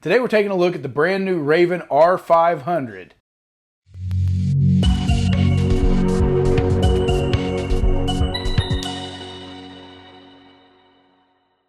Today we're taking a look at the brand new Ravin R500.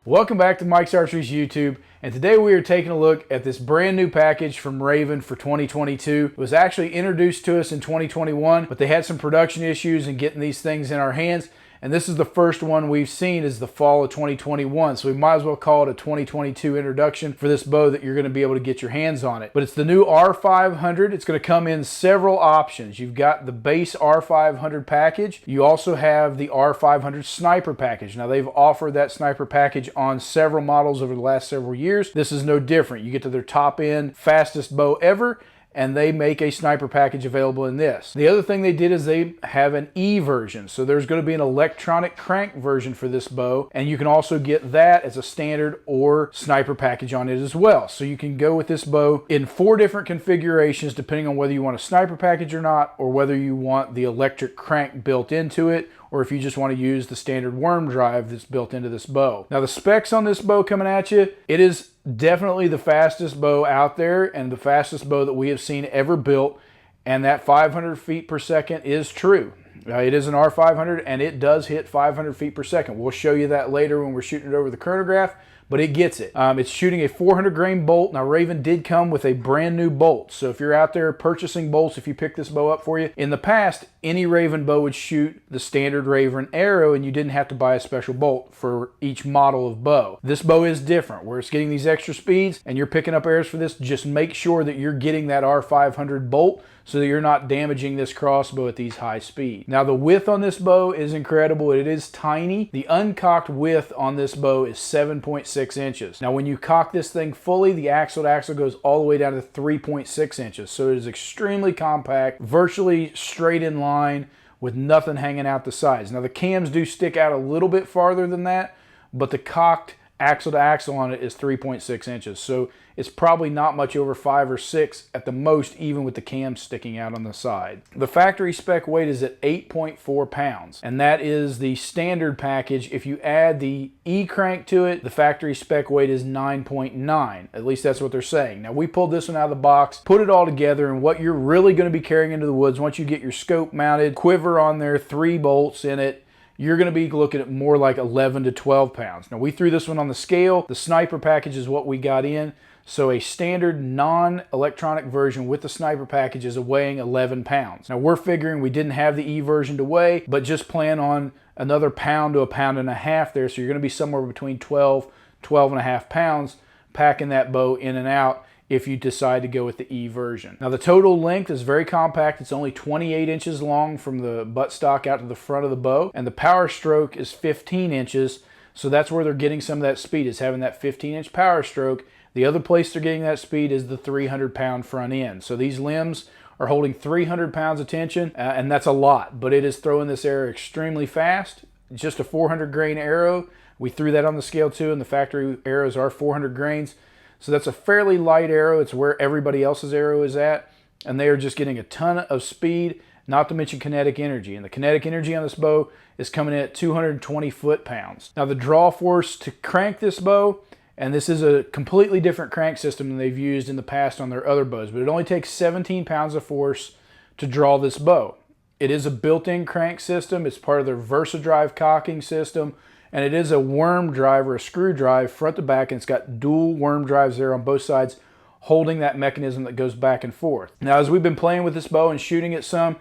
Welcome back to Mike's Archery's YouTube, and today we are taking a look at this brand new package from Ravin for 2022. It was actually introduced to us in 2021, but they had some production issues in getting these things in our hands. And this is the first one we've seen is the fall of 2021. So we might as well call it a 2022 introduction for this bow that you're going to be able to get your hands on it. But it's the new R500. It's going to come in several options. You've got the base R500 package. You also have the R500 sniper package. Now they've offered that sniper package on several models over the last several years. This is no different. You get to their top end, fastest bow ever, and they make a sniper package available in this. The other thing they did is they have an E version. So there's going to be an electronic crank version for this bow, and you can also get that as a standard or sniper package on it as well. So you can go with this bow in 4 different configurations depending on whether you want a sniper package or not, or whether you want the electric crank built into it, or if you just want to use the standard worm drive that's built into this bow. Now the specs on this bow coming at you, it is definitely the fastest bow out there and the fastest bow that we have seen ever built, and that 500 feet per second is true. It is an R500 and it does hit 500 feet per second. We'll show you that later when we're shooting it over the chronograph, but it gets it. It's shooting a 400 grain bolt. Now Ravin did come with a brand new bolt. So if you're out there purchasing bolts, if you pick this bow up for you, in the past, any Ravin bow would shoot the standard Ravin arrow and you didn't have to buy a special bolt for each model of bow. This bow is different where it's getting these extra speeds and you're picking up arrows for this. Just make sure that you're getting that R500 bolt so that you're not damaging this crossbow at these high speeds. Now the width on this bow is incredible. It is tiny. The uncocked width on this bow is 7.6 inches. Now when you cock this thing fully, the axle to axle goes all the way down to 3.6 inches. So it is extremely compact, virtually straight in line with nothing hanging out the sides. Now the cams do stick out a little bit farther than that, but the cocked axle to axle on it is 3.6 inches. So it's probably not much over 5 or 6 at the most, even with the cams sticking out on the side. The factory spec weight is at 8.4 pounds, and that is the standard package. If you add the E-crank to it, the factory spec weight is 9.9. At least that's what they're saying. Now we pulled this one out of the box, put it all together, and what you're really going to be carrying into the woods once you get your scope mounted, quiver on there, 3 bolts in it, you're going to be looking at more like 11 to 12 pounds. Now we threw this one on the scale. The sniper package is what we got in. So a standard non-electronic version with the sniper package is weighing 11 pounds. Now we're figuring we didn't have the E version to weigh, but just plan on another pound to a pound and a half there. So you're going to be somewhere between 12 and a half pounds packing that bow in and out if you decide to go with the E version. Now the total length is very compact. It's only 28 inches long from the buttstock out to the front of the bow, and the power stroke is 15 inches. So that's where they're getting some of that speed, is having that 15-inch power stroke. The other place they're getting that speed is the 300-pound front end. So these limbs are holding 300 pounds of tension, and that's a lot, but it is throwing this arrow extremely fast. Just a 400 grain arrow. We threw that on the scale too, and the factory arrows are 400 grains. So that's a fairly light arrow. It's where everybody else's arrow is at, and they are just getting a ton of speed, not to mention kinetic energy. And the kinetic energy on this bow is coming in at 220 foot-pounds. Now the draw force to crank this bow, and this is a completely different crank system than they've used in the past on their other bows, but it only takes 17 pounds of force to draw this bow. It is a built-in crank system. It's part of their VersaDrive Cocking System, and it is a worm drive or a screw drive front to back, and it's got dual worm drives there on both sides holding that mechanism that goes back and forth. Now as we've been playing with this bow and shooting it some,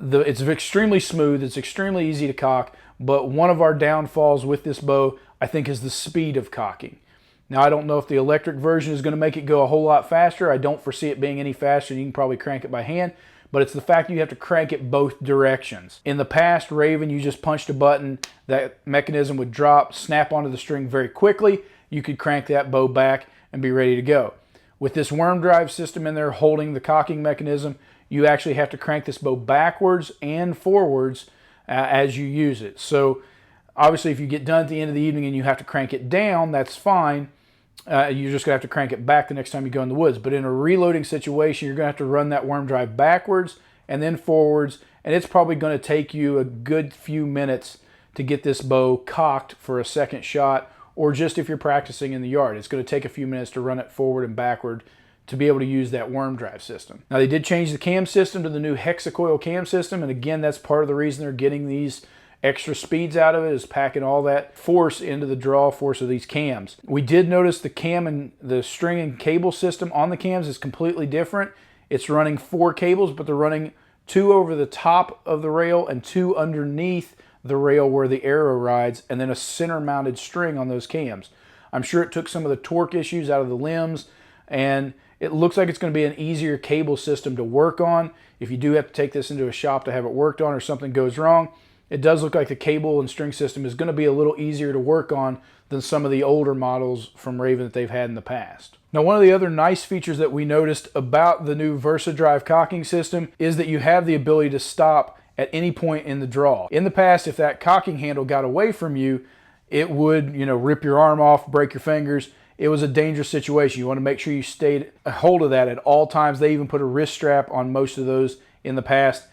it's extremely smooth, it's extremely easy to cock, but one of our downfalls with this bow, I think, is the speed of cocking. Now I don't know if the electric version is going to make it go a whole lot faster. I don't foresee it being any faster. You can probably crank it by hand, but it's the fact that you have to crank it both directions. In the past, Ravin, you just punched a button, that mechanism would drop, snap onto the string very quickly. You could crank that bow back and be ready to go. With this worm drive system in there holding the cocking mechanism, you actually have to crank this bow backwards and forwards as you use it. So obviously if you get done at the end of the evening and you have to crank it down, that's fine. You're just going to have to crank it back the next time you go in the woods. But in a reloading situation, you're going to have to run that worm drive backwards and then forwards, and it's probably going to take you a good few minutes to get this bow cocked for a second shot or just if you're practicing in the yard. It's going to take a few minutes to run it forward and backward to be able to use that worm drive system. Now, they did change the cam system to the new HexCoil Cam System, and again, that's part of the reason they're getting these extra speeds out of it, is packing all that force into the draw force of these cams. We did notice the cam and the string and cable system on the cams is completely different. It's running 4 cables, but they're running 2 over the top of the rail and 2 underneath the rail where the arrow rides, and then a center mounted string on those cams. I'm sure it took some of the torque issues out of the limbs, and it looks like it's going to be an easier cable system to work on. If you do have to take this into a shop to have it worked on or something goes wrong, it does look like the cable and string system is going to be a little easier to work on than some of the older models from Ravin that they've had in the past. Now, one of the other nice features that we noticed about the new VersaDrive Cocking System is that you have the ability to stop at any point in the draw. In the past, if that cocking handle got away from you, it would, rip your arm off, break your fingers. It was a dangerous situation. You want to make sure you stayed a hold of that at all times. They even put a wrist strap on most of those in the past.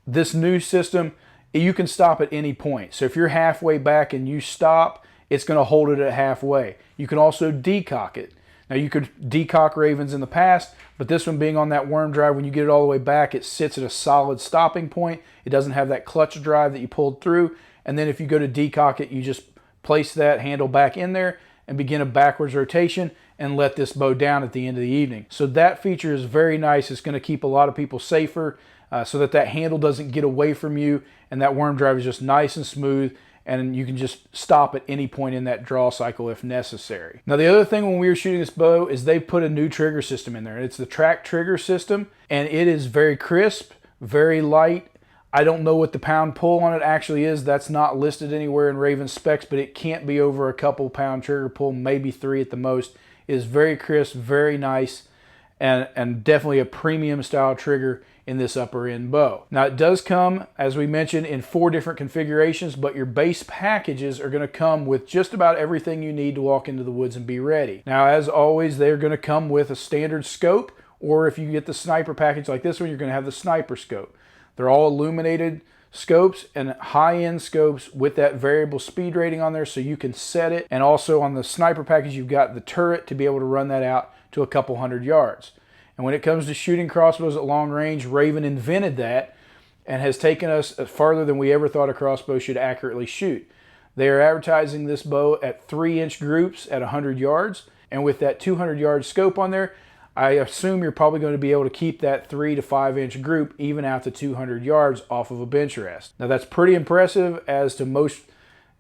This new system, you can stop at any point. So if you're halfway back and you stop, it's going to hold it at halfway. You can also decock it. Now, you could decock Ravins in the past, but this one being on that worm drive, when you get it all the way back, it sits at a solid stopping point. It doesn't have that clutch drive that you pulled through. And then if you go to decock it, you just place that handle back in there and begin a backwards rotation and let this bow down at the end of the evening. So that feature is very nice. It's going to keep a lot of people safer so that handle doesn't get away from you, and that worm drive is just nice and smooth, and you can just stop at any point in that draw cycle if necessary. Now, the other thing when we were shooting this bow is they put a new trigger system in there. It's the Trac Trigger System, and it is very crisp, very light. I don't know what the pound pull on it actually is. That's not listed anywhere in Ravin specs, but it can't be over a couple pound trigger pull, maybe 3 at the most. It is very crisp, very nice, and definitely a premium style trigger in this upper end bow. Now, it does come, as we mentioned, in 4 different configurations, but your base packages are going to come with just about everything you need to walk into the woods and be ready. Now, as always, they're going to come with a standard scope, or if you get the sniper package like this one, you're going to have the sniper scope. They're all illuminated scopes and high-end scopes with that variable speed rating on there so you can set it. And also on the sniper package, you've got the turret to be able to run that out to a couple hundred yards. And when it comes to shooting crossbows at long range, Ravin invented that and has taken us farther than we ever thought a crossbow should accurately shoot. They are advertising this bow at 3-inch groups at 100 yards. And with that 200-yard scope on there, I assume you're probably going to be able to keep that 3 to 5-inch group even out to 200 yards off of a bench rest. Now, that's pretty impressive, as to most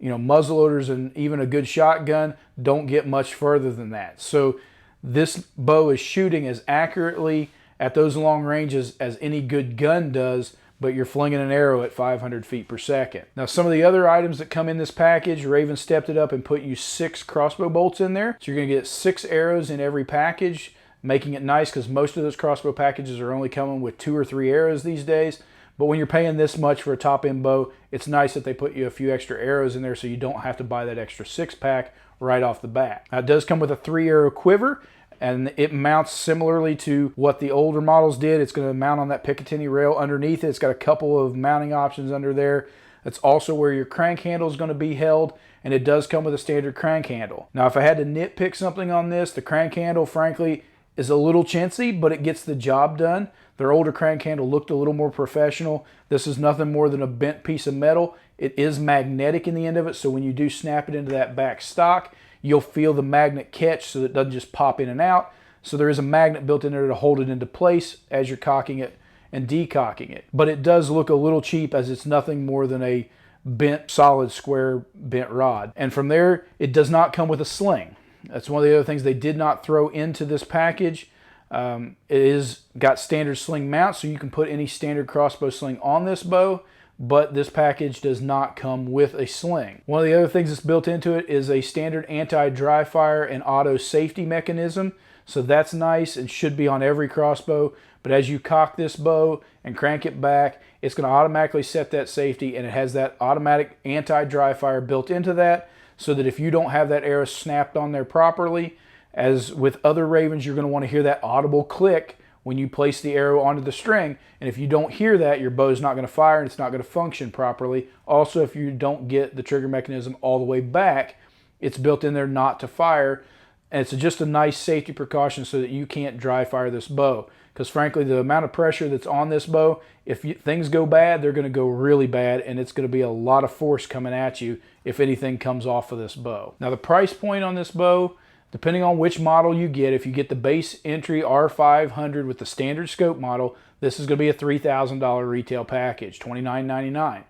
muzzleloaders and even a good shotgun don't get much further than that. So this bow is shooting as accurately at those long ranges as any good gun does, but you're flinging an arrow at 500 feet per second. Now, some of the other items that come in this package, Ravin stepped it up and put you 6 crossbow bolts in there. So you're going to get 6 arrows in every package, making it nice because most of those crossbow packages are only coming with 2 or 3 arrows these days. But when you're paying this much for a top-end bow, it's nice that they put you a few extra arrows in there so you don't have to buy that extra 6-pack right off the bat. Now, it does come with a 3-arrow quiver, and it mounts similarly to what the older models did. It's going to mount on that Picatinny rail underneath it. It's got a couple of mounting options under there. That's also where your crank handle is going to be held, and it does come with a standard crank handle. Now, if I had to nitpick something on this, the crank handle, frankly, is a little chintzy, but it gets the job done. Their older crank handle looked a little more professional. This is nothing more than a bent piece of metal. It is magnetic in the end of it, so when you do snap it into that back stock, you'll feel the magnet catch so that it doesn't just pop in and out. So there is a magnet built in there to hold it into place as you're cocking it and decocking it. But it does look a little cheap, as it's nothing more than a bent, solid, square bent rod. And from there, it does not come with a sling. That's one of the other things they did not throw into this package. It is got standard sling mount, so you can put any standard crossbow sling on this bow, but this package does not come with a sling. One of the other things that's built into it is a standard anti-dry fire and auto safety mechanism. So that's nice and should be on every crossbow. But as you cock this bow and crank it back, it's going to automatically set that safety, and it has that automatic anti-dry fire built into that, so that if you don't have that arrow snapped on there properly, as with other Ravins, you're going to want to hear that audible click when you place the arrow onto the string. And if you don't hear that, your bow is not going to fire and it's not going to function properly. Also, if you don't get the trigger mechanism all the way back, it's built in there not to fire. And it's just a nice safety precaution so that you can't dry fire this bow. Because frankly, the amount of pressure that's on this bow, if things go bad, they're going to go really bad, and it's going to be a lot of force coming at you if anything comes off of this bow. Now the price point on this bow, depending on which model you get, if you get the base entry R500 with the standard scope model, this is going to be a $3,000 retail package, $29.99.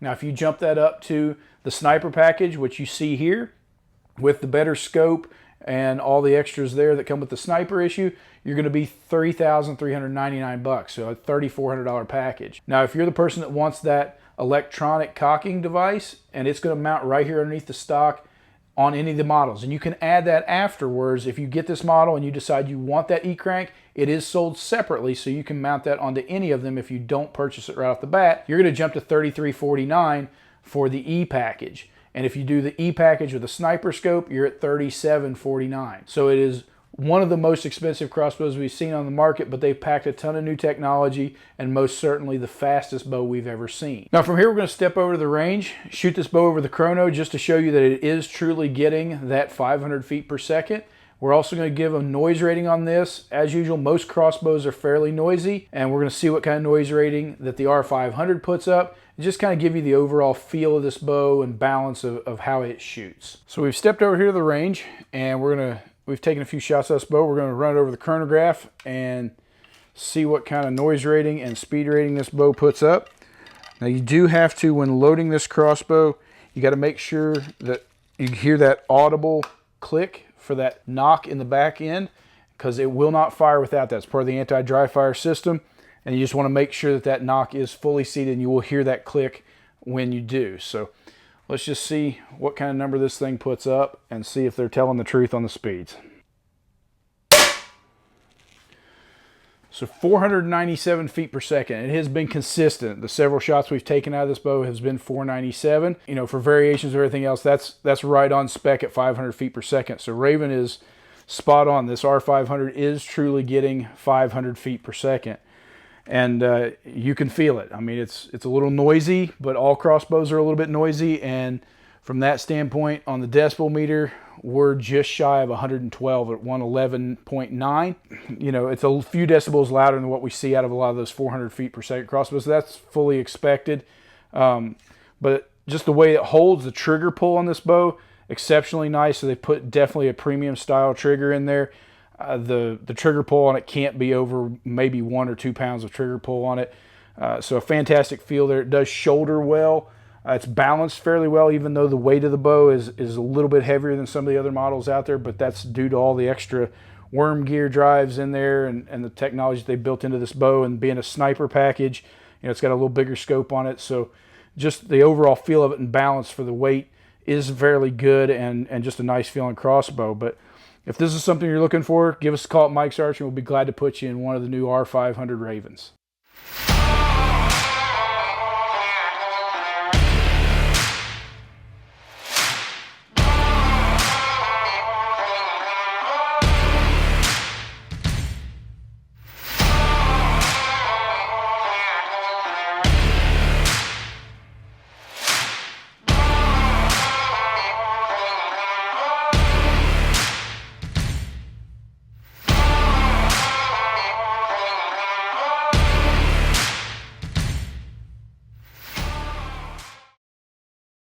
Now if you jump that up to the sniper package, which you see here, with the better scope and all the extras there that come with the sniper issue, you're going to be $3,399, so a $3,400 package. Now, if you're the person that wants that electronic cocking device, and it's going to mount right here underneath the stock on any of the models, and you can add that afterwards if you get this model and you decide you want that E-crank, it is sold separately, so you can mount that onto any of them if you don't purchase it right off the bat. You're going to jump to $33.49 for the E package. And if you do the E package with a sniper scope, you're at $37.49. So it is one of the most expensive crossbows we've seen on the market, but they've packed a ton of new technology and most certainly the fastest bow we've ever seen. Now from here, we're going to step over to the range, shoot this bow over the Chrono just to show you that it is truly getting that 500 feet per second. We're also going to give a noise rating on this. As usual, most crossbows are fairly noisy, and we're going to see what kind of noise rating that the R500 puts up, and just kind of give you the overall feel of this bow and balance of how it shoots. So we've stepped over here to the range, and we've taken a few shots of this bow. We're going to run it over the chronograph and see what kind of noise rating and speed rating this bow puts up. Now you do have to, when loading this crossbow, you got to make sure that you hear that audible click for that knock in the back end, because it will not fire without that. It's part of the anti-dry fire system, and you just want to make sure that that knock is fully seated, and you will hear that click when you do. So let's just see what kind of number this thing puts up and see if they're telling the truth on the speeds. So 497 feet per second. It has been consistent. The several shots we've taken out of this bow has been 497. You know, for variations or everything else, that's right on spec at 500 feet per second. So Ravin is spot on. This R500 is truly getting 500 feet per second. And you can feel it. I mean, it's a little noisy, but all crossbows are a little bit noisy. And from that standpoint, on the decibel meter, we're just shy of 112 at 111.9. You know, it's a few decibels louder than what we see out of a lot of those 400 feet per second crossbows. So that's fully expected. But just the way it holds, the trigger pull on this bow, exceptionally nice. So they put definitely a premium style trigger in there. The trigger pull on it can't be over maybe 1 or 2 pounds of trigger pull on it. So a fantastic feel there. It does shoulder well. It's balanced fairly well, even though the weight of the bow is a little bit heavier than some of the other models out there, but that's due to all the extra worm gear drives in there and the technology they built into this bow, and being a sniper package, you know, it's got a little bigger scope on it. So just the overall feel of it and balance for the weight is fairly good, and just a nice feeling crossbow. But if this is something you're looking for, give us a call at Mike's Archery, and we'll be glad to put you in one of the new R500 Ravins.